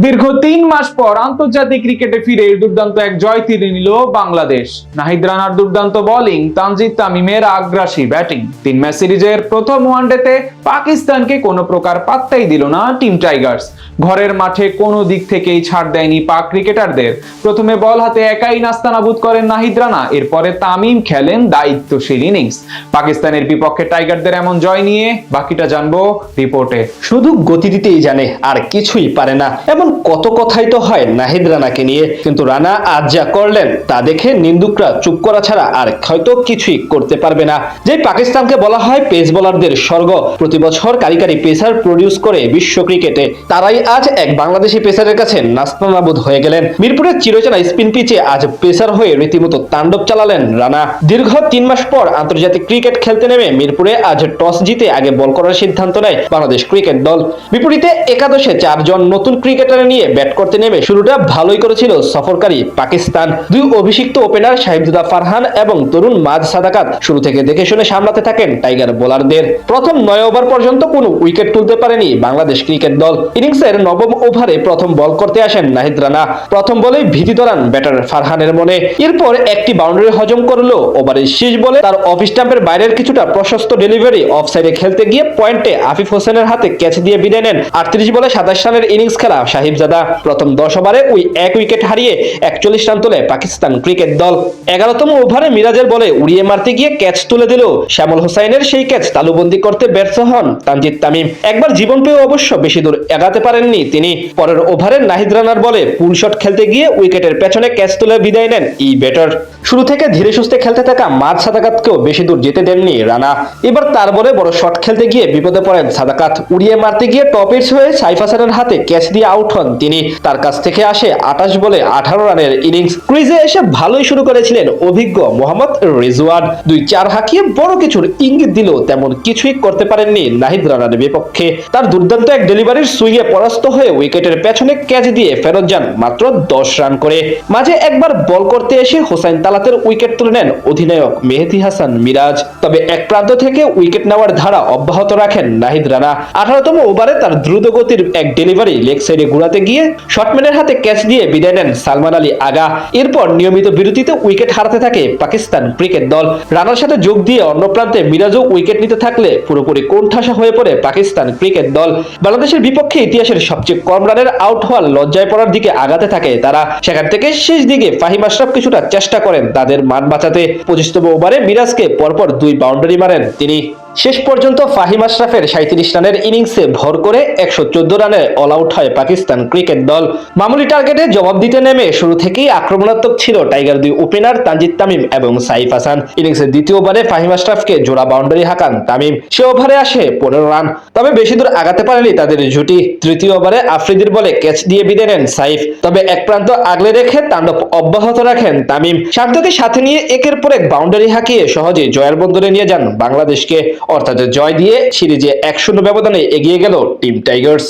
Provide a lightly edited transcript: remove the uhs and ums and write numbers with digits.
দীর্ঘ ৩ মাস পর আন্তর্জাতিক ক্রিকেটে ফিরে দুর্দান্ত এক জয় তুলে নিল বাংলাদেশ। নাহিদ রানার দুর্দান্ত বোলিং, তানজিদ তামিমের আগ্রাসী ব্যাটিং ৩ ম্যাচ সিরিজের প্রথম ওয়ানডেতে পাকিস্তানকে কোনো প্রকার পাত্তাই দিল না টিম টাইগার্স। ঘরের মাঠে কোনো দিক থেকেই ছাড় দেয়নি পাক ক্রিকেটারদের। প্রথমে বল হাতে একাই নাস্তানাবুদ করেন নাহিদ রানা, এরপরে তামিম খেলেন দায়িত্বশীল ইনিংস। পাকিস্তানের বিপক্ষে টাইগারদের এমন জয় নিয়ে বাকিটা জানবো রিপোর্টে। শুধু গতি দিতেই জানে, আর কিছুই পারে না, এমন কত কথাই তো হয় নাহিদ রানাকে নিয়ে। কিন্তু রানা আজ যা করলেন তা দেখে নিন্দুকরা চুপ করা ছাড়া আর হয়তো কিছুই করতে পারবে না। যে পাকিস্তানকে বলা হয় পেস বোলারদের স্বর্গ, প্রতি বছর কারিগরি পেসার প্রডিউস করে বিশ্ব ক্রিকেটে, তারাই আজ এক বাংলাদেশি পেসারের কাছে নাস্তানাবুদ হয়ে গেলেন। মিরপুরের চিরচেনা স্পিন পিচে আজ পেসার হয়ে রীতিমতো তাণ্ডব চালালেন রানা। দীর্ঘ ৩ মাস পর আন্তর্জাতিক ক্রিকেট খেলতে নেমে মিরপুরে আজ টস জিতে আগে বল করার সিদ্ধান্ত নেয় বাংলাদেশ ক্রিকেট দল। বিপরীতে একাদশে ৪ জন নতুন ক্রিকেটার নিয়ে ব্যাট করতে নেমে শুরুটা ভালোই করেছিল সফরকারী পাকিস্তান। দুই অভিষিক্ত ওপেনার সাহিবজাদা ফারহান এবং তরুণ মাঝ সাদাকাত শুরু থেকে দেখে শুনে সামলাতে থাকেন টাইগার বোলারদের। প্রথম ৯ ওভার পর্যন্ত কোনো উইকেট তুলতে পারেনি বাংলাদেশ ক্রিকেট দল। ইনিংসের ৯ম ওভারে প্রথম বল করতে আসেন নাহিদ রানা। প্রথম বলেই ভীতি ধরান ব্যাটার ফারহানের মনে। এরপর একটি বাউন্ডারি হজম করলো। ওভারের শেষ বলে তার অফ স্টাম্পের বাইরের কিছুটা প্রশস্ত ডেলিভারি অফ সাইডে খেলতে গিয়ে পয়েন্টে আফিফ হোসেনের হাতে ক্যাচ দিয়ে বিদায় নেন ৩৮ বলে ২৭ রানের ইনিংস খেলা সাহিবজাদা। প্রথম ১০ ওভারে ওই এক উইকেট হারিয়ে ৪১ রান তোলে পাকিস্তান ক্রিকেট দল। ১১তম ওভারে মিরাজের বলে উড়িয়ে মারতে গিয়ে ক্যাচ তুলে দিল শ্যামল হোসাইনের, সেই ক্যাচ তালুবন্দি করতে ব্যর্থ হন তানজিদ তামিম। একবার জীবন পেয়ে অবশ্য বেশি দূর এগাতে পারেননি তিনি। পরের ওভারে নাহিদ রানার বলে পুল শট খেলতে গিয়ে উইকেটের পেছনে ক্যাচ তুলে বিদায় নেন ব্যাটার। শুরু থেকে ধীরে সুস্থে খেলতে থাকা মাঝ সাদাকাতকেও বেশি দূর যেতে দেননি রানা। এবার তার বলে বড় শট খেলতে গিয়ে বিপদে পড়েন সাদাকাত। উড়িয়ে মারতে গিয়ে টপের হয়ে সাইফ হাসানের হাতে ক্যাচ দিয়ে আউট হন তিনি। তার কাছ থেকে আসে ২৮ বলে ১৮ রানের ইনিংস। ক্রিজে এসে ভালোই শুরু করেছিলেন অভিজ্ঞ মোহাম্মদ রিজওয়ান। ২-৪ হাঁকিয়ে বড় কিছুর ইঙ্গিত দিলেও তেমন কিছুই করতে পারেননি নাহিদ রানার বিপক্ষে। তার দুর্দান্ত এক ডেলিভারির সুইয়ে পরাস্ত হয়ে উইকেটের পেছনে ক্যাচ দিয়ে ফেরত যান মাত্র ১০ রান করে। মাঝে একবার বল করতে এসে হোসাইন তালাতের উইকেট তুলে নেন অধিনায়ক মেহেদী হাসান মিরাজ। তবে এক প্রান্ত থেকে উইকেট নেওয়ার ধারা অব্যাহত রাখেন নাহিদ রানা। ১৮তম ওভারে তার দ্রুত গতির এক ডেলিভারি লেগ সাইডে ঘুরাতে গিয়ে শটম্যানের হাতে ক্যাচ দিয়ে বিদায় নেন সালমান আলী আগা। এরপর নিয়মিত বিরতিতে উইকেট হারাতে থাকে পাকিস্তান ক্রিকেট দল। রানার সাথে যোগ দিয়ে অন্য প্রান্তে মিরাজও উইকেট নিতে থাকলে পুরোপুরি কোণঠাসা হয়ে পড়ে পাকিস্তান ক্রিকেট দল। বাংলাদেশের বিপক্ষে ইতিহাসের সবচেয়ে কম রানের আউট হওয়ার লজ্জায় পড়ার দিকে আগাতে থাকে তারা। সেখান থেকে শেষ দিকে ফাহিম আশরাফ কিছুটা চেষ্টা করেন তাদের মান বাঁচাতে। ২৫তম ওভারে মিরাজকে পরপর ২ বাউন্ডারি মারেন তিনি। শেষ পর্যন্ত ফাহিম আশরাফের ৩৭ রানের ইনিংসে ভর করে ১১৪ রানে অল আউট হয় পাকিস্তান ক্রিকেট দল। মামুলি টার্গেটে জবাব দিতে নেমে শুরু থেকেই আক্রমণাত্মক ছিল টাইগার দুই ওপেনার তানজিদ তামিম এবং সাইফ হাসান। ইনিংসের দ্বিতীয় ওভারে ফাহিম আশরাফকে জোড়া বাউন্ডারি হাঁকান তামিম। সে ওভারে আসে ১৫ রান, তবে বেশি দূর আগাতে পারেনি তাদের জুটি। তৃতীয় ওভারে আফ্রিদির বলে ক্যাচ দিয়ে বিদায় নেন সাইফ। তবে এক প্রান্ত আগলে রেখে তাণ্ডব অব্যাহত রাখেন তামিম। শান্তকে সাথে নিয়ে একের পর এক বাউন্ডারি হাঁকিয়ে সহজে জয়ের বন্দরে নিয়ে যান বাংলাদেশকে। অর্থাৎ জয় দিয়ে সিরিজে ১-০ ব্যবধানে এগিয়ে গেল টিম টাইগার্স।